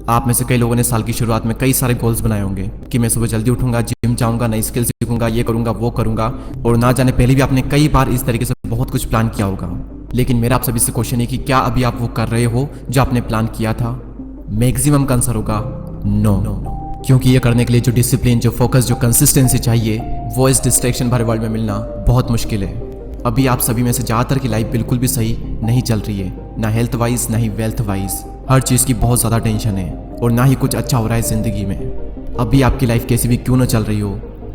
आप में से कई लोगों ने साल की शुरुआत में कई सारे गोल्स बनाए होंगे कि मैं सुबह जल्दी उठूंगा, जिम जाऊंगा, नई स्किल सीखूंगा, ये करूंगा, वो करूंगा। और ना जाने पहले भी आपने कई बार इस तरीके से बहुत कुछ प्लान किया होगा। लेकिन मेरा आप सभी से क्वेश्चन है कि क्या अभी आप वो कर रहे हो जो आपने प्लान किया था? मैक्सिमम का आंसर होगा नो। क्योंकि ये करने के लिए जो डिसिप्लिन, जो फोकस, जो कंसिस्टेंसी चाहिए, वो इस डिस्ट्रैक्शन भरे वर्ल्ड में मिलना बहुत मुश्किल है। अभी आप सभी में से ज़्यादातर की लाइफ बिल्कुल भी सही नहीं चल रही है, ना हेल्थ वाइज ना ही वेल्थ वाइज। हर चीज़ की बहुत ज़्यादा टेंशन है और ना ही कुछ अच्छा हो रहा है ज़िंदगी में। अभी आपकी लाइफ कैसी भी क्यों ना चल रही हो,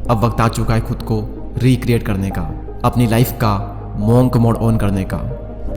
अब वक्त आ चुका है खुद को रिक्रिएट करने का, अपनी लाइफ का मॉन्क मोड ऑन करने का।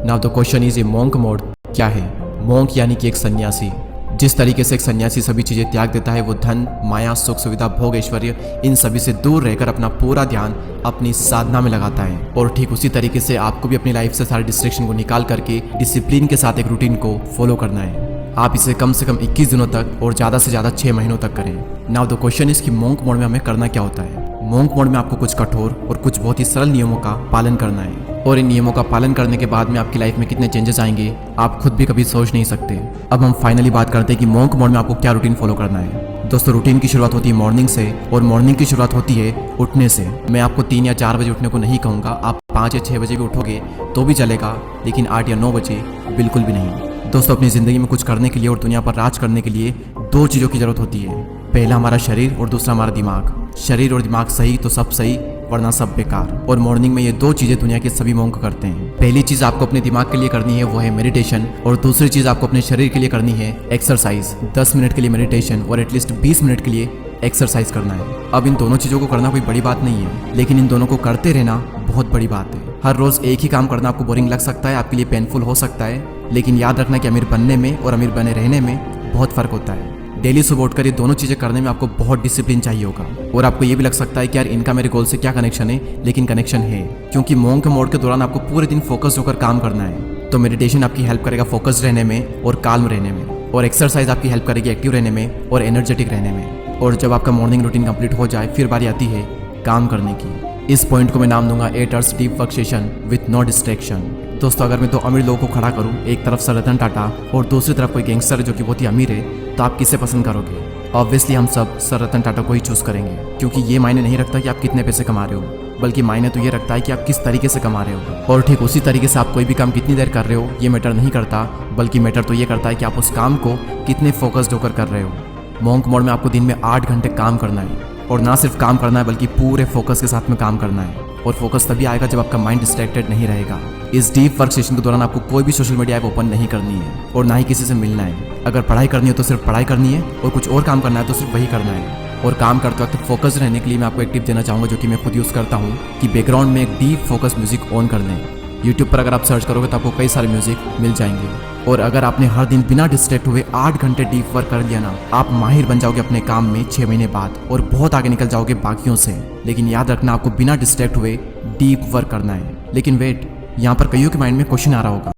नाउ द क्वेश्चन इज, ये मॉन्क मोड क्या है? मॉन्क यानी कि एक सन्यासी। जिस तरीके से एक सन्यासी सभी चीज़ें त्याग देता है, वो धन, माया, सुख, सुविधा, भोग, ऐश्वर्य, इन सभी से दूर रहकर अपना पूरा ध्यान अपनी साधना में लगाता है। और ठीक उसी तरीके से आपको भी अपनी लाइफ से सारे डिस्ट्रैक्शन को निकाल करके डिसिप्लिन के साथ एक रूटीन को फॉलो करना है। आप इसे कम से कम 21 दिनों तक और ज़्यादा से ज़्यादा 6 महीनों तक करें। नाउ द क्वेश्चन इज कि मॉन्क मोड में हमें करना क्या होता है? मॉन्क मोड में आपको कुछ कठोर और कुछ बहुत ही सरल नियमों का पालन करना है। और इन नियमों का पालन करने के बाद में आपकी लाइफ में कितने चेंजेस आएंगे आप खुद भी कभी सोच नहीं सकते। अब हम फाइनली बात करते हैं कि मॉन्क मोड में आपको क्या रूटीन फॉलो करना है। दोस्तों, रूटीन की शुरुआत होती है मॉर्निंग से, और मॉर्निंग की शुरुआत होती है उठने से। मैं आपको 3 या 4 बजे उठने को नहीं कहूँगा, आप 5 या 6 बजे भी उठोगे तो भी चलेगा, लेकिन 8 या 9 बजे बिल्कुल भी नहीं। दोस्तों, अपनी ज़िंदगी में कुछ करने के लिए और दुनिया पर राज करने के लिए 2 चीज़ों की ज़रूरत होती है। पहला हमारा शरीर और दूसरा हमारा दिमाग। शरीर और दिमाग सही तो सब सही, वरना सब बेकार। और मॉर्निंग में ये 2 चीज़ें दुनिया के सभी मॉन्क करते हैं। पहली चीज़ आपको अपने दिमाग के लिए करनी है, वो है मेडिटेशन। और दूसरी चीज़ आपको अपने शरीर के लिए करनी है एक्सरसाइज। 10 मिनट के लिए मेडिटेशन और एटलीस्ट 20 मिनट के लिए एक्सरसाइज करना है। अब इन दोनों चीज़ों को करना कोई बड़ी बात नहीं है, लेकिन इन दोनों को करते रहना बहुत बड़ी बात है। हर रोज़ एक ही काम करना आपको बोरिंग लग सकता है, आपके लिए पेनफुल हो सकता है, लेकिन याद रखना कि अमीर बनने में और अमीर बने रहने में बहुत फ़र्क होता है। डेली सुबह उठकर ये दोनों चीज़ें करने में आपको बहुत डिसिप्लिन चाहिए होगा। और आपको ये भी लग सकता है कि यार इनका मेरे गोल से क्या कनेक्शन है, लेकिन कनेक्शन है, क्योंकि मॉन्क मोड के दौरान आपको पूरे दिन फोकस होकर काम करना है। तो मेडिटेशन आपकी हेल्प करेगा फोकस रहने में और काल्म रहने में, और एक्सरसाइज आपकी हेल्प करेगी एक्टिव रहने में और एनर्जेटिक रहने में। और जब आपका मॉर्निंग रूटीन कंप्लीट हो जाए, फिर बारी आती है काम करने की। इस पॉइंट को मैं नाम दूंगा 8 hours deep work session with no distraction. दोस्तों, अगर मैं 2 अमीर लोगों को खड़ा करूं, एक तरफ सर रतन टाटा और दूसरी तरफ कोई गैंगस्टर है जो कि बहुत ही अमीर है, तो आप किसे पसंद करोगे? ऑब्वियसली हम सब सर रतन टाटा को ही चूज़ करेंगे, क्योंकि ये मायने नहीं रखता कि आप कितने पैसे कमा रहे हो, बल्कि मायने तो ये रखता है कि आप किस तरीके से कमा रहे हो। और ठीक उसी तरीके से आप कोई भी काम कितनी देर कर रहे हो ये मैटर नहीं करता, बल्कि मैटर तो ये करता है कि आप उस काम को कितने फोकस्ड होकर कर रहे हो। मॉन्क मोड में आपको दिन में 8 घंटे काम करना है, और ना सिर्फ काम करना है बल्कि पूरे फोकस के साथ में काम करना है। और फोकस तभी आएगा जब आपका माइंड डिस्ट्रैक्टेड नहीं रहेगा। इस डीप वर्क सेशन के दौरान आपको कोई भी सोशल मीडिया ऐप ओपन नहीं करनी है, और ना ही किसी से मिलना है। अगर पढ़ाई करनी है तो सिर्फ पढ़ाई करनी है, और कुछ और काम करना है तो सिर्फ वही करना है। और काम करते वक्त फोकस रहने के लिए मैं आपको एक टिप देना चाहूँगा, जो कि मैं खुद यूज़ करता हूँ, कि बैकग्राउंड में एक डीप फोकस म्यूजिक ऑन कर लें। यूट्यूब पर अगर आप सर्च करोगे तो आपको कई सारे म्यूजिक मिल जाएंगे। और अगर आपने हर दिन बिना डिस्ट्रैक्ट हुए 8 घंटे डीप वर्क कर लिया ना, आप माहिर बन जाओगे अपने काम में 6 महीने बाद, और बहुत आगे निकल जाओगे बाकियों से। लेकिन याद रखना, आपको बिना डिस्ट्रैक्ट हुए डीप वर्क करना है। लेकिन वेट, यहाँ पर कईयों के माइंड में क्वेश्चन आ रहा होगा